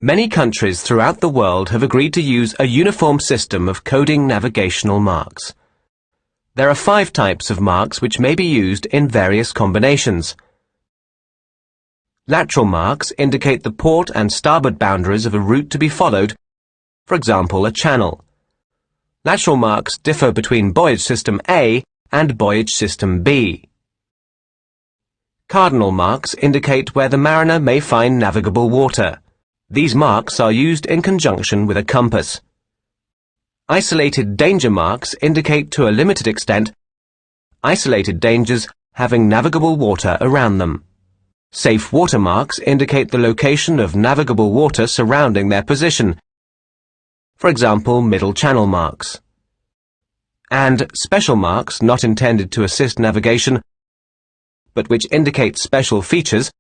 Many countries throughout the world have agreed to use a uniform system of coding navigational marks. There are 5 types of marks which may be used in various combinations. Lateral marks indicate the port and starboard boundaries of a route to be followed, for example, a channel. Lateral marks differ between buoyage system A and buoyage system B. Cardinal marks indicate where the mariner may find navigable water. These marks are used in conjunction with a compass. Isolated danger marks indicate to a limited extent isolated dangers having navigable water around them. Safe water marks indicate the location of navigable water surrounding their position, for example, middle channel marks. And special marks not intended to assist navigation, but which indicate special features,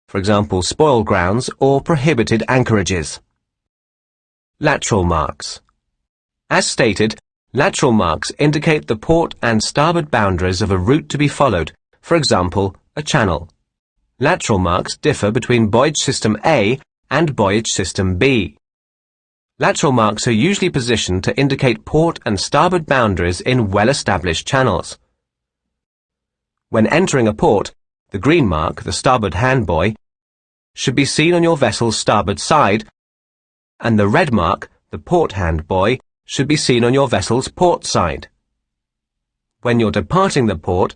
for example, spoil grounds or prohibited anchorages. Lateral marks. As stated, lateral marks indicate the port and starboard boundaries of a route to be followed, for example, a channel. Lateral marks differ between buoyage system A and buoyage system B. Lateral marks are usually positioned to indicate port and starboard boundaries in well-established channels. When entering a port, the green mark, the starboard hand buoy, should be seen on your vessel's starboard side, and the red mark, the port hand buoy, should be seen on your vessel's port side. When you're departing the port,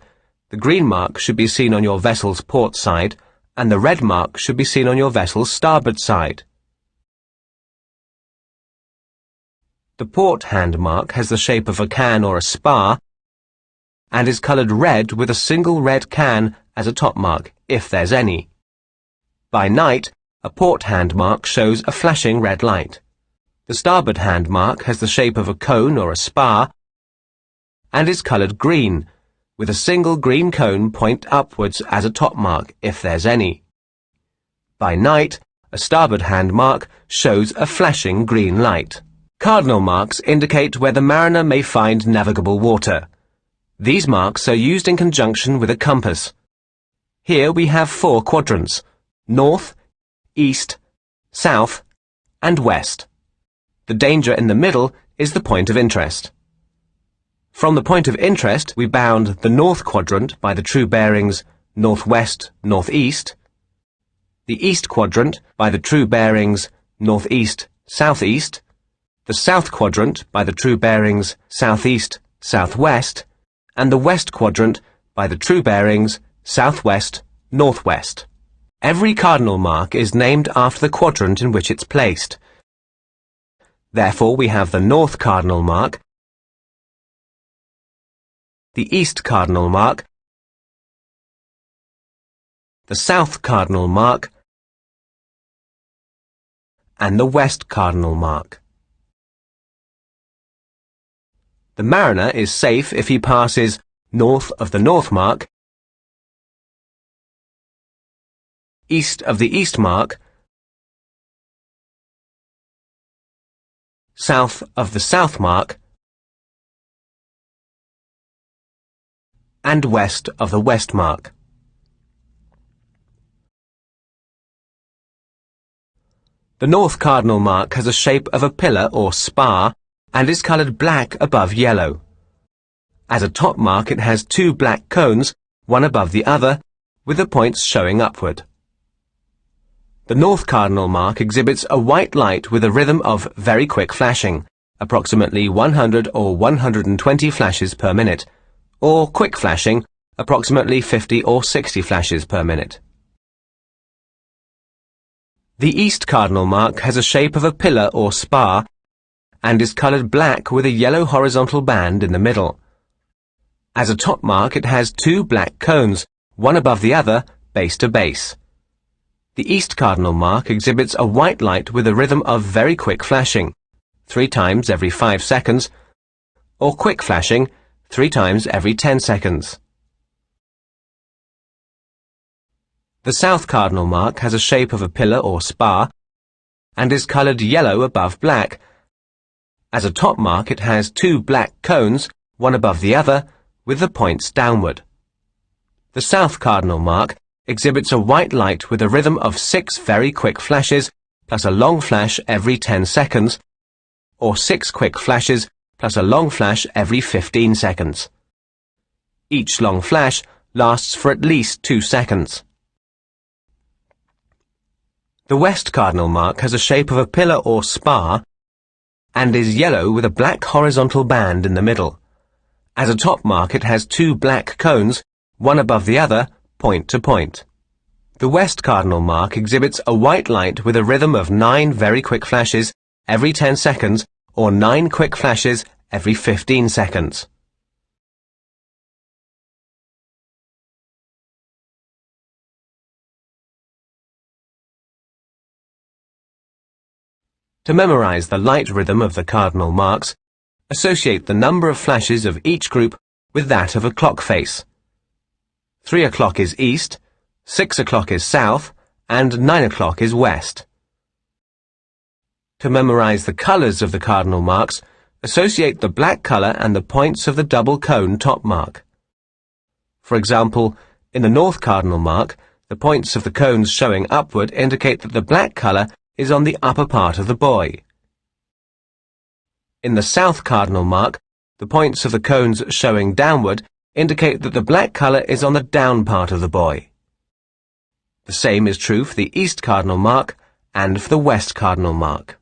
the green mark should be seen on your vessel's port side, and the red mark should be seen on your vessel's starboard side. The port hand mark has the shape of a can or a spar, and is coloured red with a single red can as a top mark, if there's any. By night, a port hand mark shows a flashing red light. The starboard hand mark has the shape of a cone or a spar, and is coloured green, with a single green cone point upwards as a top mark, if there's any. By night, a starboard hand mark shows a flashing green light. Cardinal marks indicate where the mariner may find navigable water. These marks are used in conjunction with a compass. Here we have 4 quadrants: north, east, south, and west. The danger in the middle is the point of interest. From the point of interest, we bound the north quadrant by the true bearings northwest, northeast, the east quadrant by the true bearings northeast, southeast, the south quadrant by the true bearings southeast, southwest, and the west quadrant by the true bearings southwest, northwest. Every cardinal mark is named after the quadrant in which it's placed. Therefore, we have the north cardinal mark, the east cardinal mark, the south cardinal mark, and the west cardinal mark. The mariner is safe if he passes north of the north mark, east of the east mark, south of the south mark, and west of the west mark. The north cardinal mark has a shape of a pillar or spar and is coloured black above yellow. As a top mark it has 2 black cones, one above the other, with the points showing upward. The north cardinal mark exhibits a white light with a rhythm of very quick flashing, approximately 100 or 120 flashes per minute, or quick flashing, approximately 50 or 60 flashes per minute. The east cardinal mark has a shape of a pillar or spar and is coloured black with a yellow horizontal band in the middle. As a top mark it has 2 black cones, one above the other, base to base. The east cardinal mark exhibits a white light with a rhythm of very quick flashing, 3 times every 5 seconds, or quick flashing, 3 times every 10 seconds. The south cardinal mark has a shape of a pillar or spar and is coloured yellow above black. As a top mark it has 2 black cones, one above the other, with the points downward. The south cardinal mark exhibits a white light with a rhythm of 6 very quick flashes, plus a long flash every 10 seconds, or 6 quick flashes plus a long flash every 15 seconds. Each long flash lasts for at least 2 seconds. The west cardinal mark has a shape of a pillar or spar and is yellow with a black horizontal band in the middle. As a top mark, it has 2 black cones, one above the other, point to point. The west cardinal mark exhibits a white light with a rhythm of 9 very quick flashes every 10 seconds or 9 quick flashes every 15 seconds. To memorize the light rhythm of the cardinal marks, associate the number of flashes of each group with that of a clock face. 3 o'clock is east, 6 o'clock is south, and 9 o'clock is west. To memorize the colors of the cardinal marks, associate the black color and the points of the double cone top mark. For example, in the north cardinal mark, the points of the cones showing upward indicate that the black color is on the upper part of the buoy. In the south cardinal mark, the points of the cones showing downward indicate that the black color is on the down part of the buoy. The same is true for the east cardinal mark and for the west cardinal mark.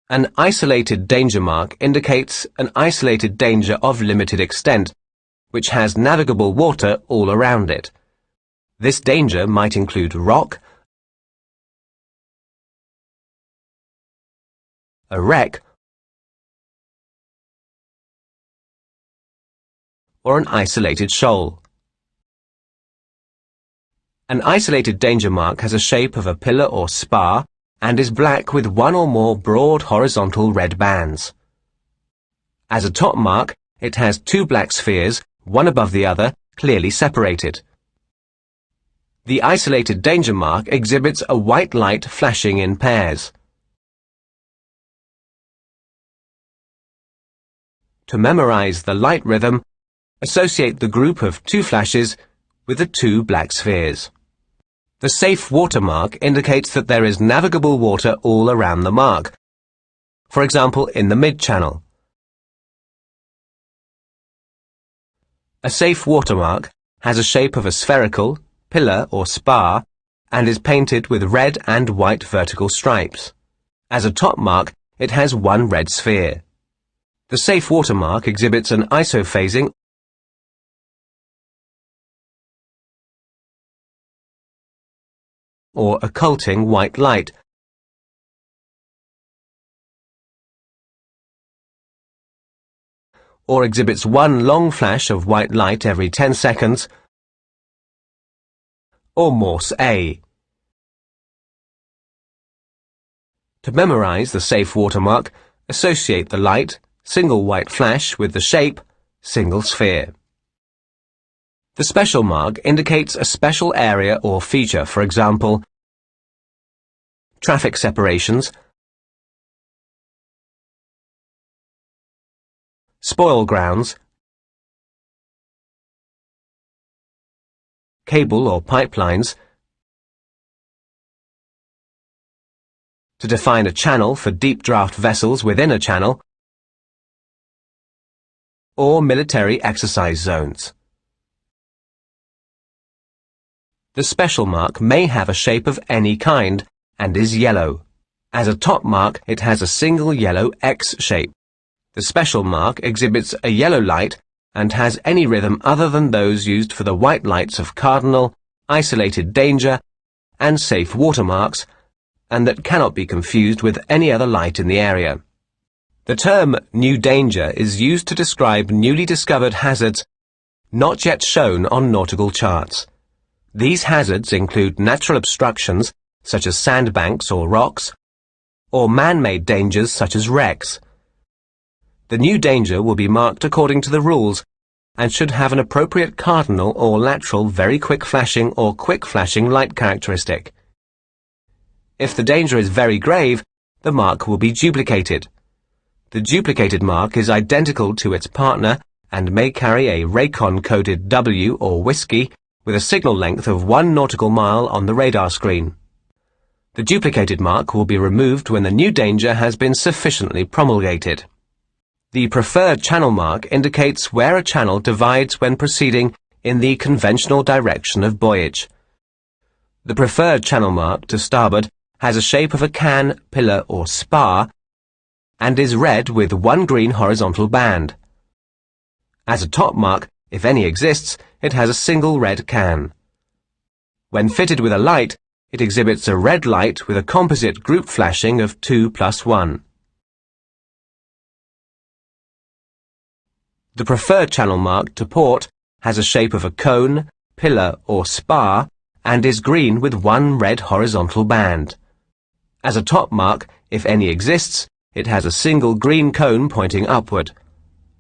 An isolated danger mark indicates an isolated danger of limited extent, which has navigable water all around it. This danger might include rock, a wreck, or an isolated shoal. An isolated danger mark has a shape of a pillar or spar and is black with one or more broad horizontal red bands. As a top mark, it has 2 black spheres, one above the other, clearly separated. The isolated danger mark exhibits a white light flashing in pairs. To memorize the light rhythm, associate the group of 2 flashes with the 2 black spheres. The safe water mark indicates that there is navigable water all around the mark, for example in the mid-channel. A safe water mark has a shape of a spherical, pillar or spar and is painted with red and white vertical stripes. As a top mark, it has 1 red sphere. The safe water mark exhibits an isophasing or occulting white light, or exhibits 1 long flash of white light every 10 seconds, or Morse A. To memorize the safe watermark, associate the light, single white flash with the shape, single sphere. The special mark indicates a special area or feature, for example, traffic separations, spoil grounds, cable or pipelines, to define a channel for deep draft vessels within a channel, or military exercise zones. The special mark may have a shape of any kind and is yellow. As a top mark, it has a single yellow X shape. The special mark exhibits a yellow light and has any rhythm other than those used for the white lights of cardinal, isolated danger, and safe watermarks, and that cannot be confused with any other light in the area. The term new danger is used to describe newly discovered hazards not yet shown on nautical charts. These hazards include natural obstructions, such as sandbanks or rocks, or man-made dangers such as wrecks. The new danger will be marked according to the rules and should have an appropriate cardinal or lateral very quick flashing or quick flashing light characteristic. If the danger is very grave, the mark will be duplicated. The duplicated mark is identical to its partner and may carry a Raycon-coded W or whiskey with a signal length of 1 nautical mile on the radar screen. The duplicated mark will be removed when the new danger has been sufficiently promulgated. The preferred channel mark indicates where a channel divides when proceeding in the conventional direction of buoyage. The preferred channel mark to starboard has a shape of a can, pillar or spar and is red with one green horizontal band. As a top mark, if any exists, it has a single red can. When fitted with a light, it exhibits a red light with a composite group flashing of 2+1. The preferred channel mark to port has a shape of a cone, pillar or spar and is green with one red horizontal band. As a top mark, if any exists, it has a single green cone pointing upward.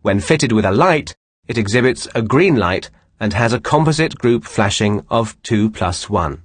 When fitted with a light, it exhibits a green light and has a composite group flashing of 2+1.